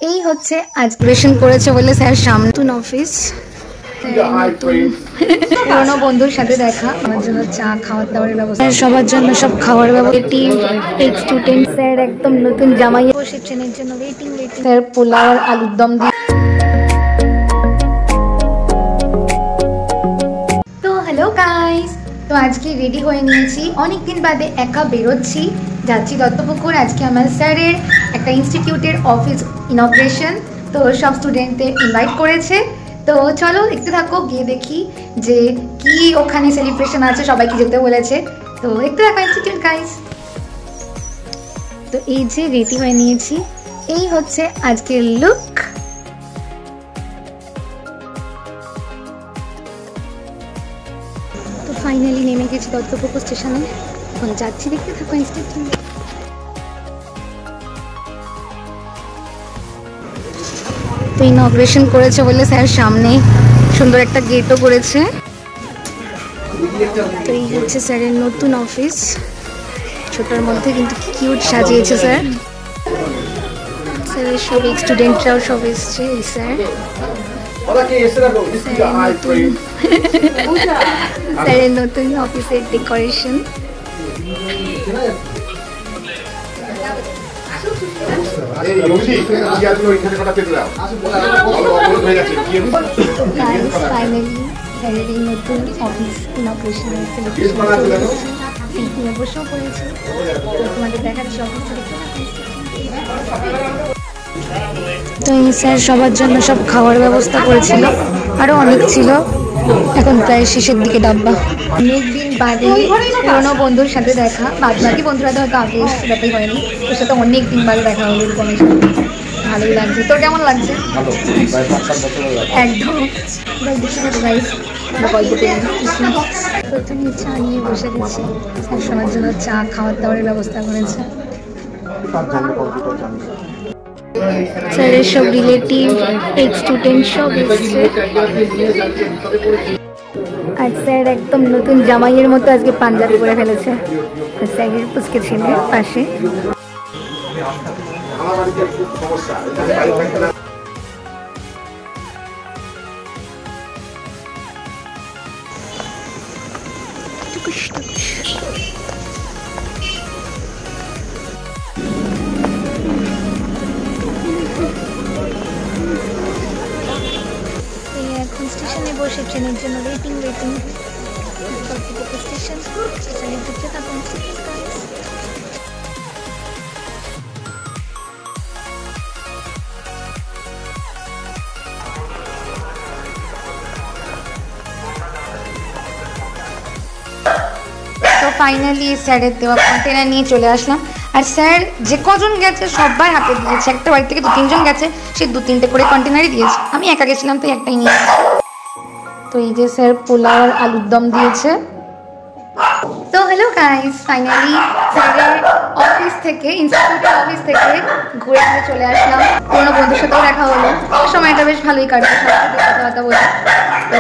এই হচ্ছে আজ গ্রেশন করেছে বলে স্যার সামনে নতুন অফিস পুরোনো বন্ধুর সাথে দেখা আমার জন্য চা খাওয়ার দাওয়ারের ব্যবস্থা সবার জন্য সব খাওয়ার ব্যবস্থা স্টুডেন্ট স্যার একদম নতুন জামাই বসে ট্রেনের জন্য ওয়েটিং স্যার পোলাও আর আলুর দম দিয়ে। তো হ্যালো গাইস, তো আজকে রেডি হয়ে নিয়েছি, অনেকদিন বাদে একা বেরোচ্ছি, যাচ্ছি দত্তপুকুর। আজকে আমার স্যারের একটা ইনস্টিটিউটের অফিস ইনগ্রেশন, তো সব স্টুডেন্টদের ইনভাইট করেছে। তো চলো একটু থাকো, গিয়ে দেখি যে কি ওখানে সেলিব্রেশন আছে, সবাইকে যেতে বলেছে। তো একটু থাকো ইনস্টিটিউট গাইস। তো এই যে রেডি হয়ে নিয়েছি, এই হচ্ছে আজকের লুক। তো ফাইনালি নেমে গেছি দত্তপুকুর স্টেশনে, এখন যাচ্ছি, দেখতে থাকো ইনস্টিটিউট। তো ইনগ্রেশন করেছে বলে স্যার সামনে সুন্দর একটা গেটও করেছে। তো এই হচ্ছে স্যারের নতুন অফিস, ছোটোর মধ্যে কিন্তু কিউট সাজিয়েছে স্যার। স্যারের সব স্টুডেন্টরাও সব এসছে। এই স্যারের নতুন অফিসের ডেকোরেশন। ফাইনালি স্যারের এই নতুন অফিস ইনগ্রেশনের সেলিব্রেশন বসেও পড়েছে। তোমাদের দেখাচ্ছি অফিসটা, দেখতে পাচ্ছি। তো এই স্যার সবার জন্য সব খাওয়ার ব্যবস্থা করেছিল, আরো অনেক ছিল। এখন প্রায় শেষের দিকে ডাব্বা। অনেকদিন বাদে পুরোনো বন্ধুর সাথে দেখা, বাকি বন্ধুরা তো হয়তো আগে দেখাই হয়নি, ওর সাথে অনেকদিন বাদে দেখা হলো রূপমের সাথে। ভালোই লাগছে। তোর কেমন লাগছে? একদম প্রথমে চা নিয়ে বসে গেছি, সবার জন্য চা খাওয়ার দাওয়ারের ব্যবস্থা করেছে। স্যারের সব রিলেটিভ স্টুডেন্ট সব এসছে। আর স্যার একদম নতুন জামাইয়ের মতো আজকে পাঞ্জাবি পরে ফেলেছে। স্যারের পুচকে ছেলে পাশে। এখন স্টেশনে বসে ট্রেনের জন্য ওয়েটিং স্টেশন স্টেশনে ঢুকতে থাকুন। তো ফাইনালি স্যারের দেওয়া কন্টেনার নিয়ে চলে আসলাম। আর স্যার যে কজন গেছে সবার হাতে দিয়েছে, একটা বাড়ি থেকে 2-3 জন গেছে, সে 2-3টে করে কন্টেনারই দিয়েছে। আমি একা গেছিলাম তো একটাই নিয়ে। তো এই যে স্যার পোলাও আর আলুর দম দিয়েছে। তো হ্যালো গাইস, ফাইনালি স্যারের অফিস থেকে, ইনস্টিটিউটের অফিস থেকে ঘুরে ঘুরে চলে আসলাম। পুরোনো বন্ধুর সাথেও দেখা হলো, সময়টা বেশ ভালোই কাটবে, সবার সাথে কথাবার্তা বলে। তো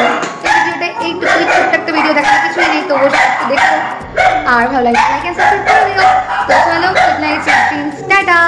ভিডিওটা এইটুকুই, ছোট্ট একটা ভিডিও, দেখার কিছুই নেই, তো বসে দেখো। আর ভালো লাগছে লাইক এন্ড সাবস্ক্রাইব করে দিও। তো চলো, গুড নাইট, টাটা।